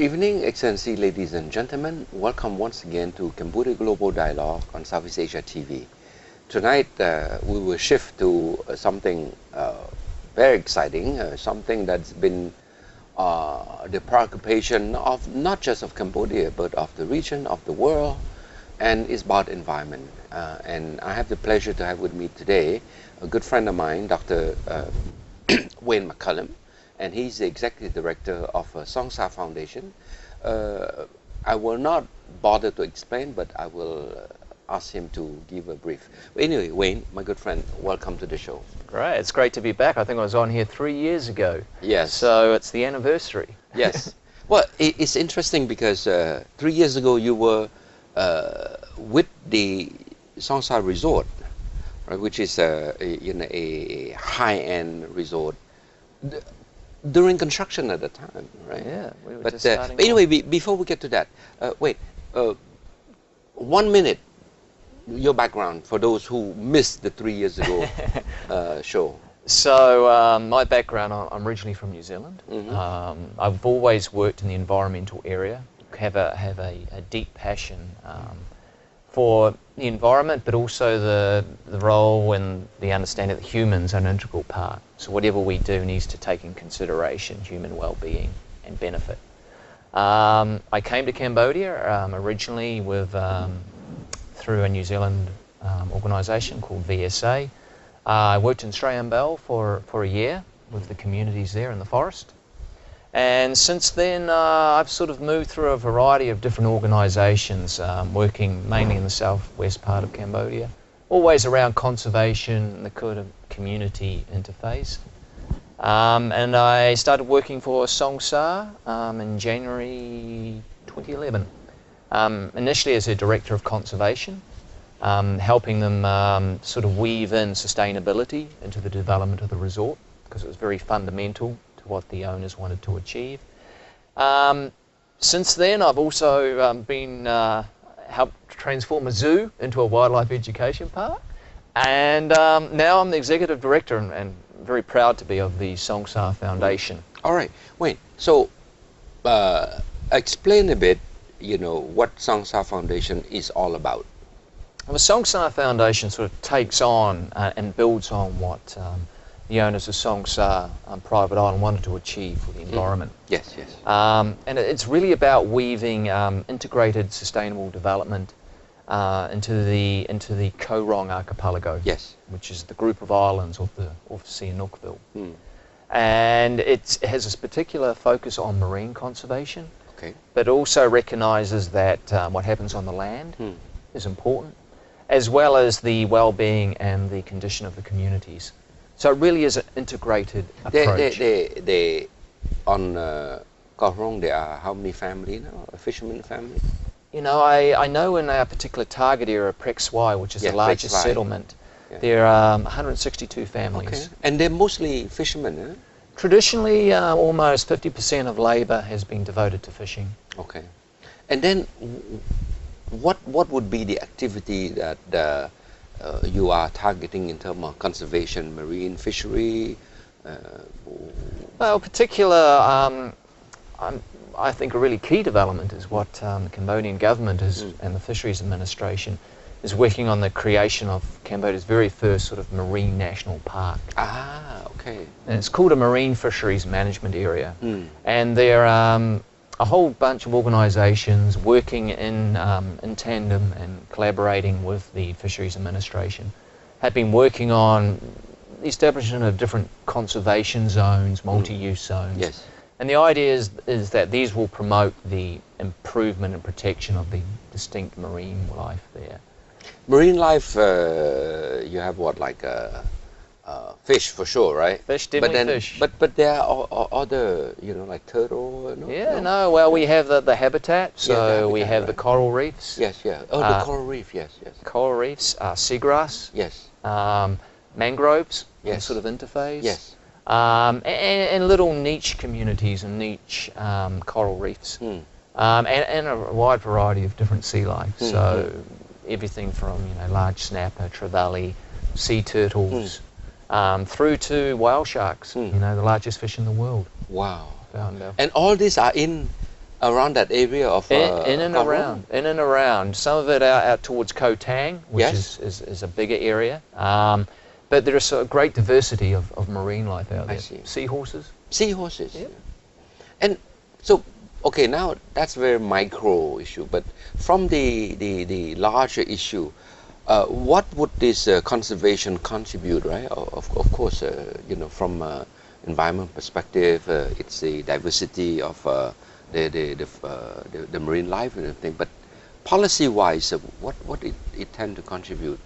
evening, Excellency, ladies and gentlemen. Welcome once again to Cambodia Global Dialogue on Southeast Asia TV. Tonight, we will shift to something very exciting, something that's been the preoccupation of not just of Cambodia, but of the region, of the world, and it's about environment. And I have the pleasure to have with me today a good friend of mine, Dr. Wayne McCallum, and he's the Executive Director of Song Sa Foundation. I will not bother to explain, but I will ask him to give a brief. But anyway, Wayne, my good friend, welcome to the show. Great, it's great to be back. I think I was on here 3 years ago. Yes. So it's the anniversary. Yes. Well, it's interesting because 3 years ago you were with the Song Sa Resort, right, which is a high-end resort. During construction at the time, right? Yeah, we were but, just starting but anyway, before we get to that, wait, 1 minute, your background for those who missed the 3 years ago show. So my background, I'm originally from New Zealand. Mm-hmm. I've always worked in the environmental area, have a deep passion for the environment, but also the role and the understanding that humans are an integral part. So whatever we do needs to take in consideration human well-being and benefit. I came to Cambodia originally through a New Zealand organisation called VSA. I worked in Srey Bell for a year with the communities there in the forest. And since then, I've sort of moved through a variety of different organisations, working mainly in the southwest part of Cambodia, always around conservation, the kind of community interface. And I started working for Song Sa in January 2011, initially as a director of conservation, helping them sort of weave in sustainability into the development of the resort, because it was very fundamental to what the owners wanted to achieve. Since then, I've also helped transform a zoo into a wildlife education park, and now I'm the executive director and very proud to be of the Song Sa Foundation. All right, wait. So, explain a bit. What Song Sa Foundation is all about. Well, the Song Sa Foundation sort of takes on and builds on what the owners of Song Sa Private Island wanted to achieve for the environment. Yes, yes. And it's really about weaving integrated sustainable development into the Korong archipelago. Yes. Which is the group of islands of the Sihanoukville. And it has this particular focus on marine conservation, okay, but also recognises that what happens on the land is important, as well as the well-being and the condition of the communities. So it really is an integrated approach. They on Korong, there are how many families now? A fisherman family? I know in our particular target area, Prek Swai, which is the largest settlement, there are 162 families. Okay. And they're mostly fishermen, eh? Traditionally, almost 50% of labour has been devoted to fishing. Okay. And then, what would be the activity that you are targeting in terms of conservation, marine fishery? Well, particular, I think a really key development is what the Cambodian government and the Fisheries Administration is working on the creation of Cambodia's very first sort of marine national park. Ah, okay. And it's called a Marine Fisheries Management Area. And there are a whole bunch of organisations working in tandem and collaborating with the Fisheries Administration, have been working on the establishment of different conservation zones, multi-use zones. Yes. And the idea is that these will promote the improvement and protection of the distinct marine life there. Marine life, you have what, like fish for sure, right? Fish, definitely fish. But there are other, like turtle. Well, we have the habitat. So we have the coral reefs. Yes, yeah. Oh, the coral reef, yes, yes. Coral reefs, seagrass. Yes. Mangroves. Yes. Sort of interface. Yes. And little niche communities and niche coral reefs. And a wide variety of different sea life. So everything from large snapper, trevally, sea turtles, through to whale sharks. The largest fish in the world. Wow. Found And all these are in Around that area of in and Kong Rong? around, in and around. Some of it out towards Koh Tang, which Yes. is a bigger area. But there is a great diversity of marine life out I there. see. Seahorses. Seahorses. Yep. And so, okay, now that's very micro issue, but from the larger issue, what would this conservation contribute, right? Of course, you know, from environment perspective, it's the diversity of the marine life and everything. But policy-wise, what it tend to contribute?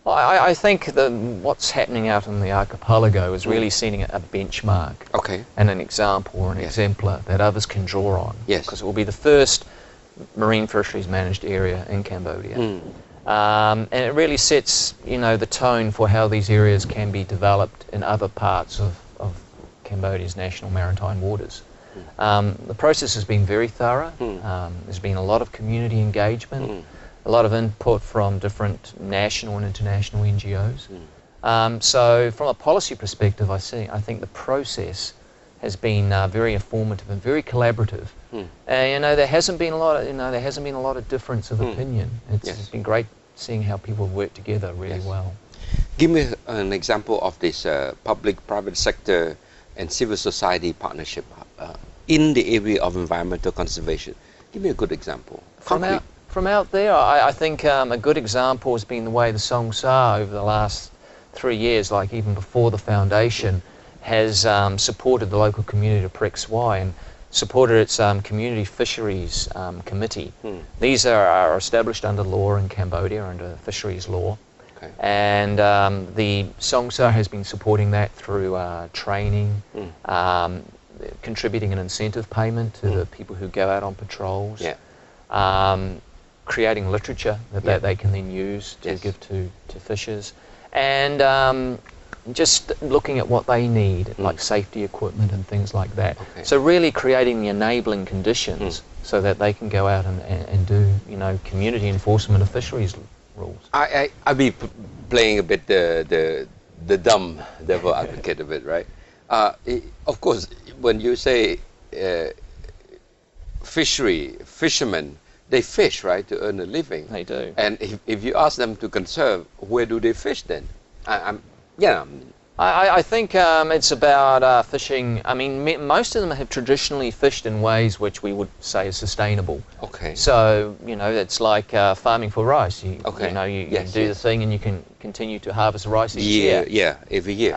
Well, I think that what's happening out in the archipelago is really setting a benchmark Okay. and an example or an Yes. exemplar that others can draw on. Yes. Because it will be the first marine fisheries managed area in Cambodia. And it really sets, you know, the tone for how these areas can be developed in other parts of Cambodia's national maritime waters. The process has been very thorough. There's been a lot of community engagement, a lot of input from different national and international NGOs. So from a policy perspective, I think the process has been very informative and very collaborative. You know, there hasn't been a lot of difference of opinion. It's been great seeing how people work together really well. Give me an example of this public-private sector and civil society partnership in the area of environmental conservation. Give me a good example. From out there, I think a good example has been the way the Song Sa over the last 3 years, like even before the foundation, has supported the local community of Prek Swai and supported its community fisheries committee. These are established under law in Cambodia, under fisheries law. Okay. And the Song Sa has been supporting that through training, contributing an incentive payment to the people who go out on patrols, creating literature that they can then use to give to fishers, and just looking at what they need, like safety equipment and things like that. Okay. So really creating the enabling conditions so that they can go out and do, you know, community enforcement of fisheries rules. I'll be playing a bit the dumb devil advocate a bit, right? Of course, when you say fishermen, they fish, right, to earn a living. They do. And if you ask them to conserve, where do they fish then? I think it's about fishing. I mean, most of them have traditionally fished in ways which we would say is sustainable. Okay. So, you know, it's like farming for rice. You know, you do the thing and you can continue to harvest rice each year. Yeah, every year.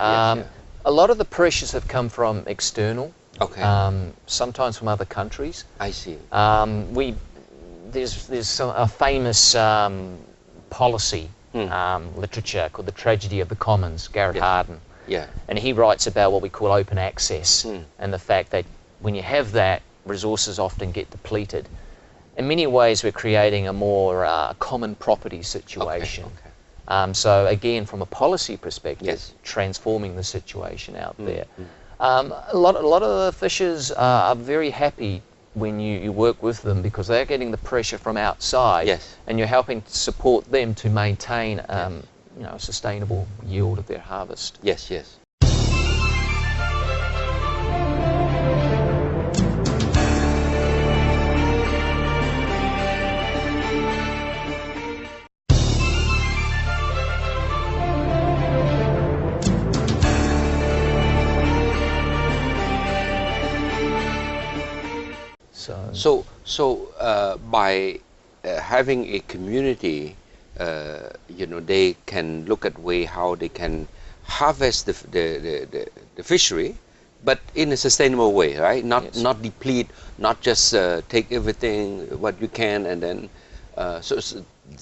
A lot of the pressures have come from external. Okay. Sometimes from other countries. I see. There's a famous policy literature called The Tragedy of the Commons, Garrett Hardin. Yeah. And he writes about what we call open access and the fact that when you have that, resources often get depleted. In many ways, we're creating a more common property situation. Okay. So again, from a policy perspective, transforming the situation out there. A lot of the fishers are very happy when you work with them because they're getting the pressure from outside, and you're helping to support them to maintain you know, a sustainable yield of their harvest. Yes. So by having a community, you know, they can look at way how they can harvest the fishery, but in a sustainable way, right? Not deplete, not just take everything what you can and then. So is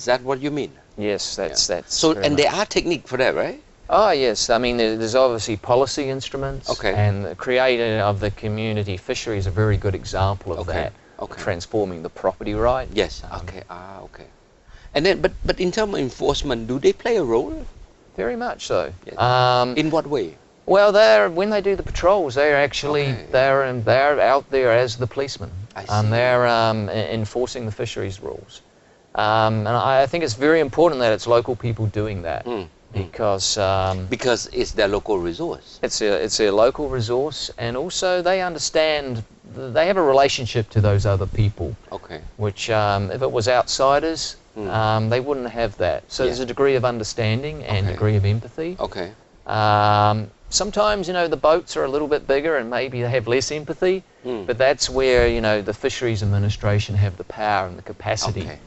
that what you mean? Yes, that's so. And there are techniques for that, right? Oh yes, I mean there's obviously policy instruments, and the creator of the community fishery is a very good example of that. Transforming the property right. Yes. Okay. And then, but in terms of enforcement, do they play a role? Very much so. Yes. In what way? Well, when they do the patrols, they're actually they're out there as the policemen. They're enforcing the fisheries rules, and I think it's very important that it's local people doing that. Because it's their local resource. It's a local resource, and also they understand they have a relationship to those other people, Okay. which if it was outsiders, they wouldn't have that. So there's a degree of understanding and degree of empathy. Okay. Sometimes, you know, the boats are a little bit bigger and maybe they have less empathy, but that's where, you know, the Fisheries Administration have the power and the capacity. Okay.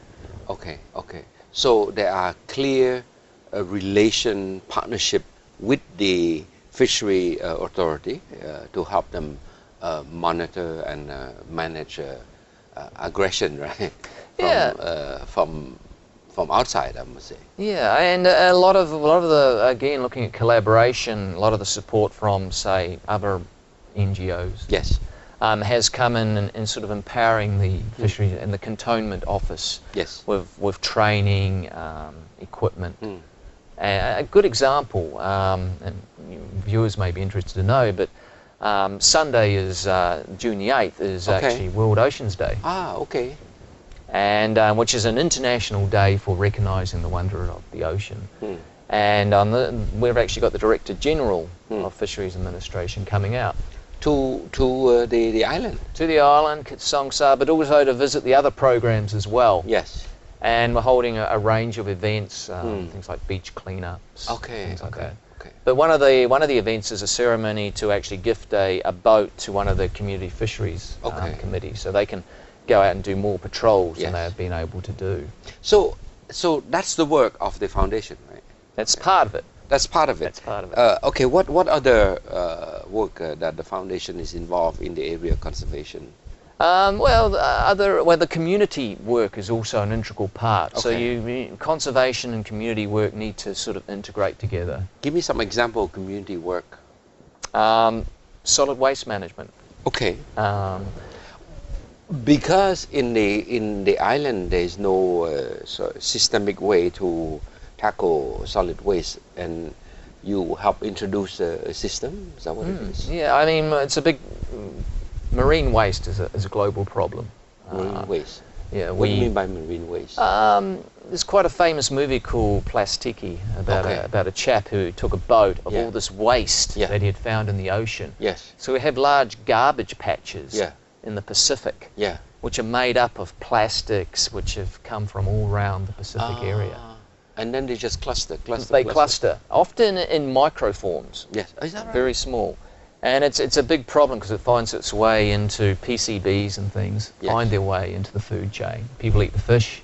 Okay. Okay. So there are clear partnership with the fishery authority to help them monitor and manage aggression, right? From outside, I must say. Yeah, and a lot of the, again, looking at collaboration, a lot of the support from, say, other NGOs. Yes. Has come in sort of empowering the fishery and the cantonment office. Yes. With training, equipment. A good example, and viewers may be interested to know, but Sunday is June the 8th is actually World Oceans Day. Ah, okay. And which is an international day for recognising the wonder of the ocean. And we've actually got the Director General of Fisheries Administration coming out to the island. To the island, Songsa, but also to visit the other programs as well. Yes. And we're holding a range of events, things like beach cleanups, things like that. Okay. But one of the events is a ceremony to actually gift a boat to one of the community fisheries committees, so they can go out and do more patrols than they have been able to do. So that's the work of the foundation, right? That's part of it. That's part of it. That's part of it. Okay. What other work that the foundation is involved in the area of conservation? The community work is also an integral part. So conservation and community work need to sort of integrate together. Give me some example of community work. Solid waste management. Okay. Because in the island there is no systemic way to tackle solid waste, and you help introduce a system. Is that what it is? Yeah, I mean it's a big. Marine waste is a global problem. Marine waste. Yeah. What do you mean by marine waste? There's quite a famous movie called Plastiki about a chap who took a boat of all this waste that he had found in the ocean. Yes. So we have large garbage patches in the Pacific, which are made up of plastics which have come from all around the Pacific area. And then they just cluster. They cluster, often in microforms. Yes. Is that right? Very small. And it's a big problem because it finds its way into PCBs and things, find their way into the food chain. People eat the fish,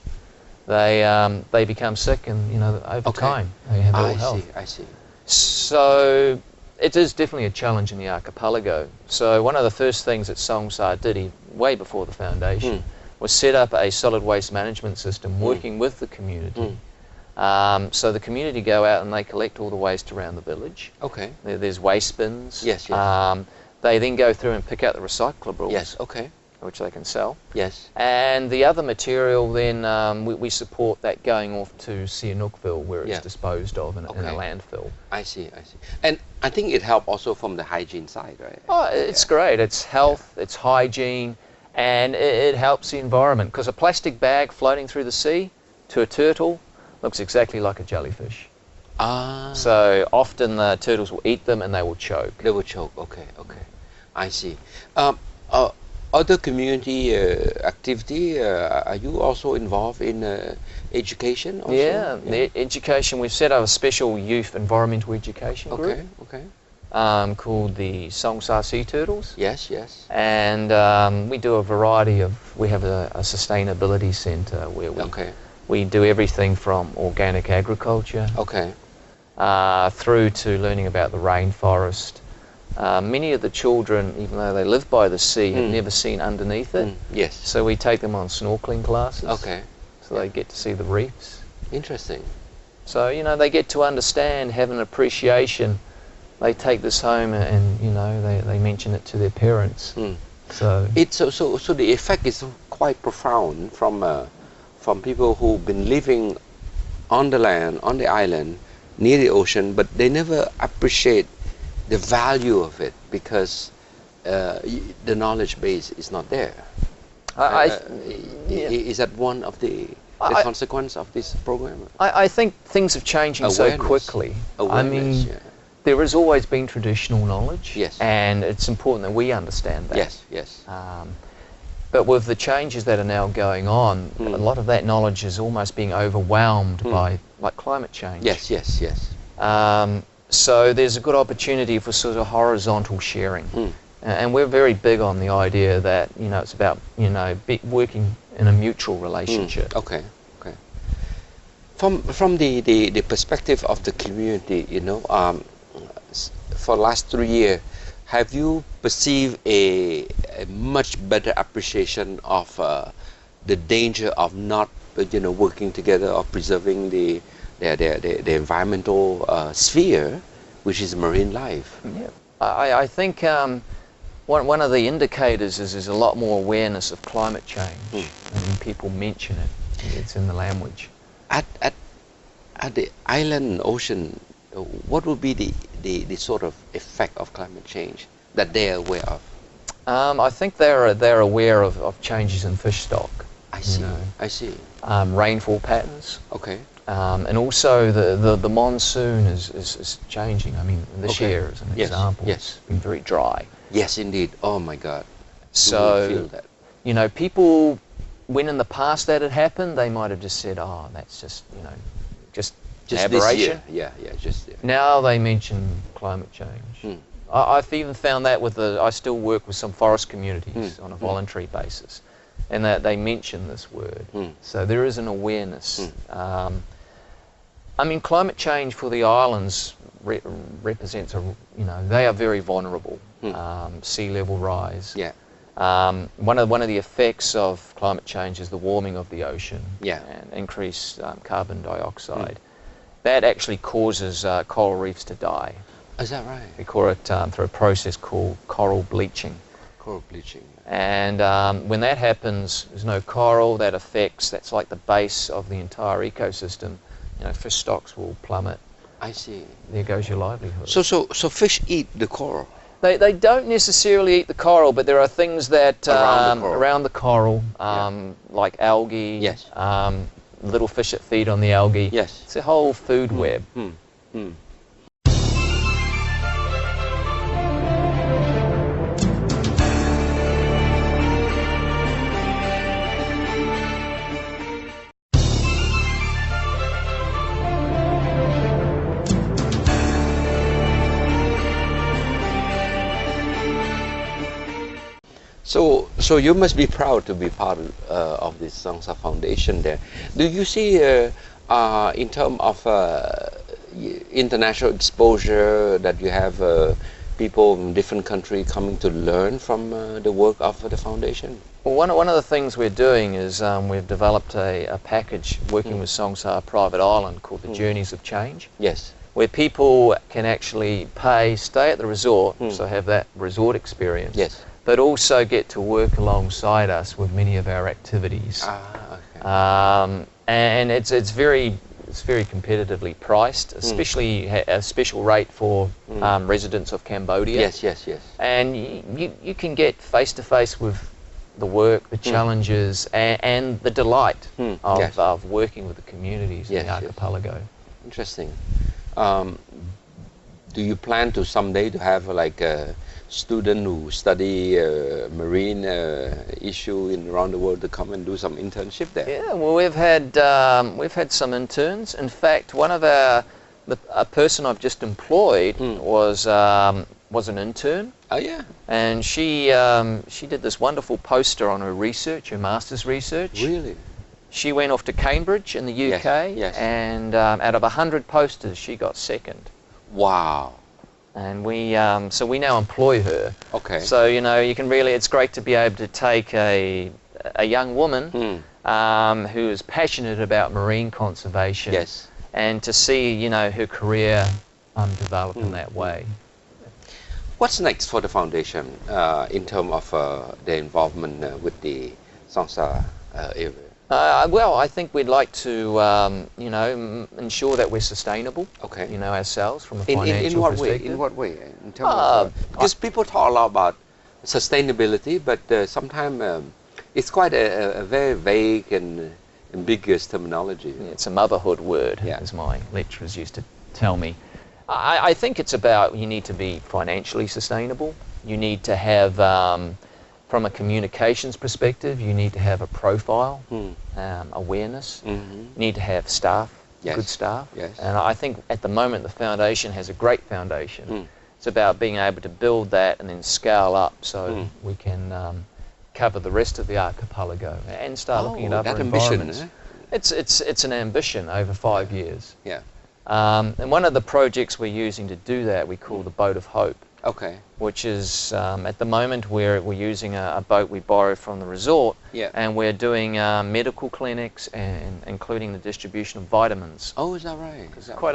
they become sick, and you know over time they have ill health. I see. So it is definitely a challenge in the archipelago. So one of the first things that Songsa did, way before the foundation, was set up a solid waste management system working with the community. So the community go out and they collect all the waste around the village. Okay. There's waste bins. Yes. They then go through and pick out the recyclables. Yes. Okay. Which they can sell. Yes. And the other material then we support that going off to Sihanoukville where it's disposed of in a landfill. I see. And I think it helps also from the hygiene side, right? Oh, it's great. It's health, it's hygiene, and it helps the environment because a plastic bag floating through the sea to a turtle looks exactly like a jellyfish. So often the turtles will eat them and they will choke. They will choke. Okay. I see. Other community activity, are you also involved in education also? Yeah, the education, we've set up a special youth environmental education group. Okay. Called the Songsa Sea Turtles. Yes. And we do a variety of, we have a sustainability centre where we do everything from organic agriculture through to learning about the rainforest. Many of the children, even though they live by the sea, have never seen underneath it. Yes. So we take them on snorkeling classes. Okay. So they get to see the reefs. Interesting. So, you know, they get to understand, have an appreciation. They take this home and you know, they mention it to their parents. So the effect is quite profound from people who've been living on the land, on the island, near the ocean, but they never appreciate the value of it because the knowledge base is not there. Is that one of the consequence of this program? I think things are changing so quickly. Awareness, there has always been traditional knowledge, Yes. and it's important that we understand that. Yes, yes. But with the changes that are now going on, a lot of that knowledge is almost being overwhelmed by like climate change. Yes, yes, yes. So there's a good opportunity for sort of horizontal sharing. And we're very big on the idea that, it's about, working in a mutual relationship. Okay, okay. From the perspective of the community, for the last 3 years, have you perceived a much better appreciation of the danger of not, working together or preserving the environmental sphere, which is marine life? Yeah. I think one of the indicators is there's a lot more awareness of climate change, and people mention it. It's in the language. At the island and ocean, what would be the sort of effect of climate change that they are aware of? I think they're aware of changes in fish stock. I see. I see. Rainfall patterns. Okay. And also the monsoon is changing. I mean, this year as an example, it's been very dry. Yes, indeed. Oh my God. So, feel that. People, when in the past that had happened, they might have just said, "Oh, that's just just aberration." This year. Yeah, just there. Now they mention climate change. I've even found that I still work with some forest communities on a voluntary basis, and that they mention this word. So there is an awareness. I mean, climate change for the islands represents they are very vulnerable. Sea level rise. Yeah. One of the effects of climate change is the warming of the ocean. Yeah. And increased carbon dioxide. That actually causes coral reefs to die. Is that right? We call it through a process called coral bleaching. Coral bleaching. And when that happens, there's no coral. That's like the base of the entire ecosystem. Fish stocks will plummet. I see. There goes your livelihood. So fish eat the coral? They don't necessarily eat the coral, but there are things that around the coral, like algae, Yes. Little fish that feed on the algae. Yes. It's a whole food web. So you must be proud to be part of this Sangsa Foundation there. Do you see, in terms of international exposure, that you have people from different countries coming to learn from the work of the foundation? Well, one of the things we're doing is we've developed a package working with Songsa Private Island called the Journeys of Change. Yes. Where people can actually stay at the resort, so have that resort experience. Yes. But also get to work alongside us with many of our activities. Okay. And it's very competitively priced, especially a special rate for residents of Cambodia. Yes, yes, yes. And you can get face to face with the work, the challenges, and the delight of working with the communities in the archipelago. Yes. Interesting. Do you plan to someday to have like a student who study marine issue around the world to come and do some internship there? Yeah, well, we've had some interns. In fact, a person I've just employed was an intern. Oh yeah. And she did this wonderful poster on her research, her master's research. Really? She went off to Cambridge in the UK, and out of 100 posters, she got second. Wow. And we now employ her. Okay. So it's great to be able to take a young woman who is passionate about marine conservation, and to see her career develop in that way. What's next for the foundation in terms of their involvement with the Sangsa area? Well, I think we'd like to, ensure that we're sustainable. Okay. Ourselves from a financial in what perspective. way? In what way? In terms of, because people talk a lot about sustainability, but sometimes it's quite a very vague and ambiguous terminology. Yeah, it's a motherhood word, as my lecturers used to tell me. I think it's about, you need to be financially sustainable. You need to have, from a communications perspective, you need to have a profile, awareness. You need to have staff, good staff. And I think at the moment the foundation has a great foundation. It's about being able to build that and then scale up so we can cover the rest of the archipelago and start looking at other environments. It's an ambition over 5 years. And one of the projects we're using to do that we call the Boat of Hope. Which is at the moment we're using a boat we borrow from the resort, and we're doing medical clinics and including the distribution of vitamins. Oh, is that right? It's quite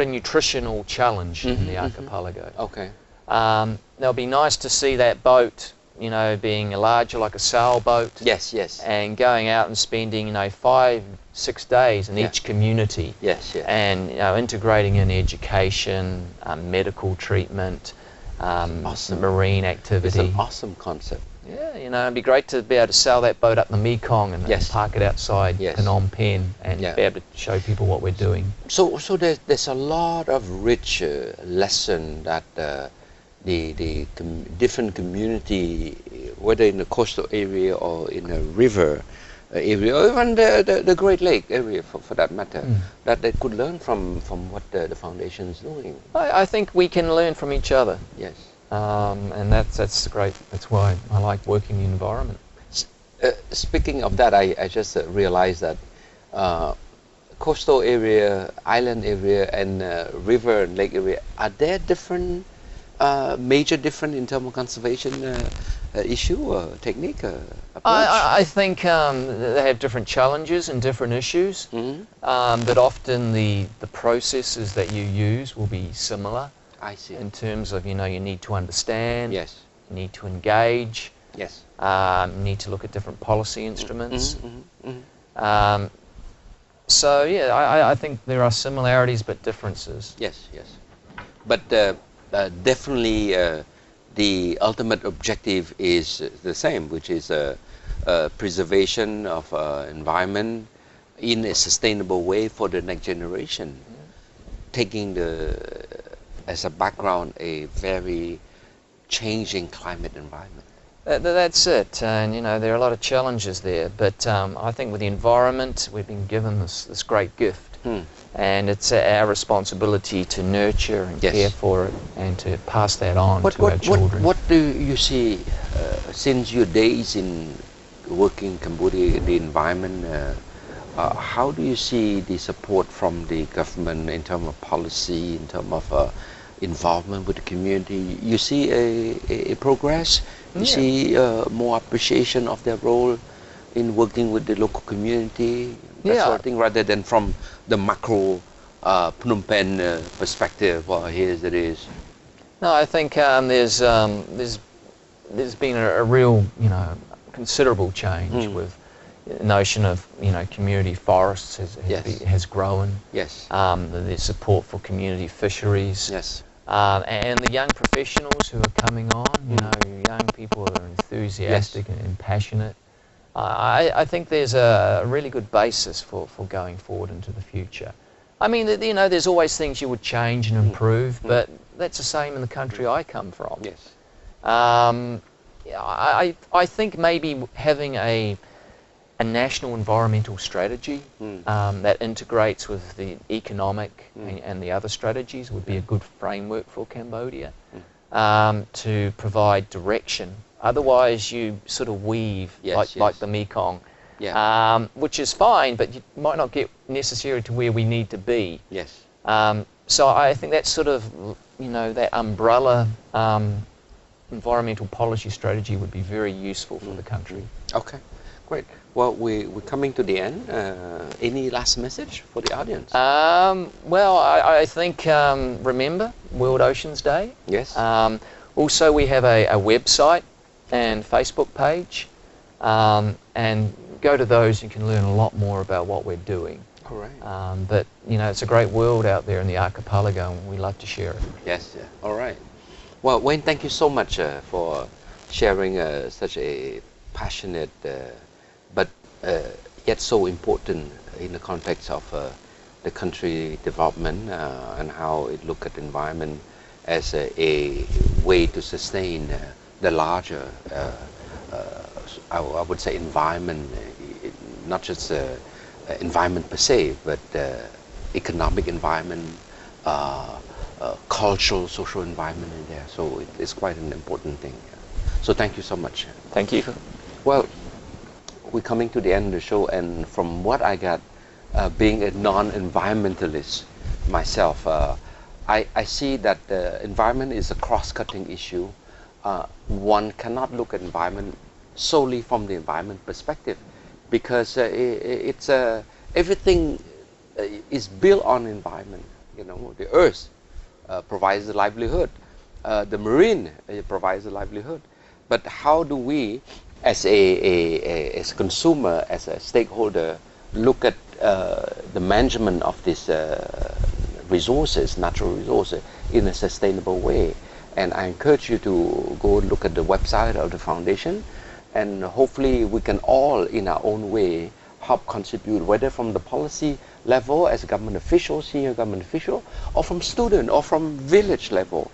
a nutritional challenge in the archipelago. It'll be nice to see that boat, you know, being larger, like a sailboat. And going out and spending, you know, 5-6 days in each community. And you know, integrating in education, medical treatment. Awesome. Marine activity. It's an awesome concept. Yeah, you know, it'd be great to be able to sail that boat up the Mekong and park it outside Phnom Penh and be able to show people what we're doing. So there's a lot of rich lesson that the different community, whether in the coastal area or in a river area, or even the Great Lake area for that matter, that they could learn from what the foundation is doing. I think we can learn from each other. And that's great. That's why I like working in the environment. Speaking of that, I just realized that coastal area, island area, and river and lake area, are there different, major different in terms of conservation issue or technique approach? I think they have different challenges and different issues, but often the processes that you use will be similar. I see. In terms of, you know, you need to understand, you Yes. need to engage, Yes. you need to look at different policy instruments. So yeah, I think there are similarities but differences. Yes, yes. But definitely the ultimate objective is the same, which is preservation of environment in a sustainable way for the next generation, taking as a background a very changing climate environment. That's it, and you know, there are a lot of challenges there, but I think with the environment we've been given this great gift, and it's our responsibility to nurture and care for it and to pass that on to our children. What do you see since your days in working in Cambodia, the environment, how do you see the support from the government in terms of policy, in terms of involvement with the community? You see a progress? You see more appreciation of their role in working with the local community, that sort of thing, rather than from the macro Phnom Penh perspective? Well, here's it is. No, I think there's been a real, you know, considerable change with the notion of, you know, community forests has grown. There's support for community fisheries. And the young professionals who are coming on, you know, young people who are enthusiastic and passionate. I think there's a really good basis for going forward into the future. I mean, you know, there's always things you would change and improve, but that's the same in the country I come from. I think maybe having a national environmental strategy that integrates with the economic and the other strategies would be a good framework for Cambodia to provide direction. Otherwise you sort of weave like the Mekong, which is fine, but you might not get necessarily to where we need to be. So I think that sort of, you know, that umbrella environmental policy strategy would be very useful for the country. Okay, great. Well, we're coming to the end. Any last message for the audience? Well, I think remember World Oceans Day. Also, we have a website and Facebook page, and go to those. You can learn a lot more about what we're doing. But you know, it's a great world out there in the archipelago, and we love to share it. All right. Well, Wayne, thank you so much for sharing such a passionate but yet so important in the context of the country development and how it look at environment as a way to sustain the larger, I would say, environment, not just environment per se, but economic environment, cultural, social environment in there. So it's quite an important thing. So thank you so much. Thank you. Well, we're coming to the end of the show, and from what I got, being a non-environmentalist myself, I see that the environment is a cross-cutting issue. One cannot look at environment solely from the environment perspective, because it's everything is built on environment. You know, the earth provides the livelihood, the marine provides the livelihood. But how do we, as as a consumer, as a stakeholder, look at the management of these resources, natural resources, in a sustainable way? And I encourage you to go look at the website of the foundation, and hopefully we can all, in our own way, help contribute, whether from the policy level as a government official, senior government official, or from student, or from village level,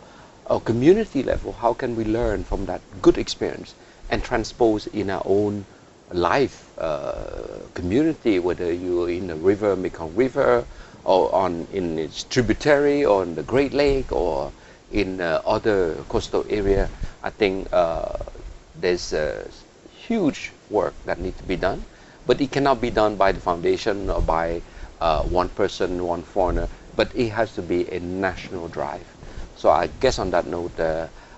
or community level. How can we learn from that good experience and transpose in our own life, community, whether you're in the river, McCallum River, or in its tributary, or in the Great Lake, or in other coastal area. I think there's huge work that needs to be done, but it cannot be done by the foundation or by one person, one foreigner, but it has to be a national drive. So I guess on that note,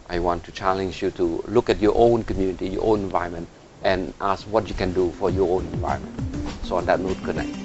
I want to challenge you to look at your own community, your own environment, and ask what you can do for your own environment. So on that note, good night.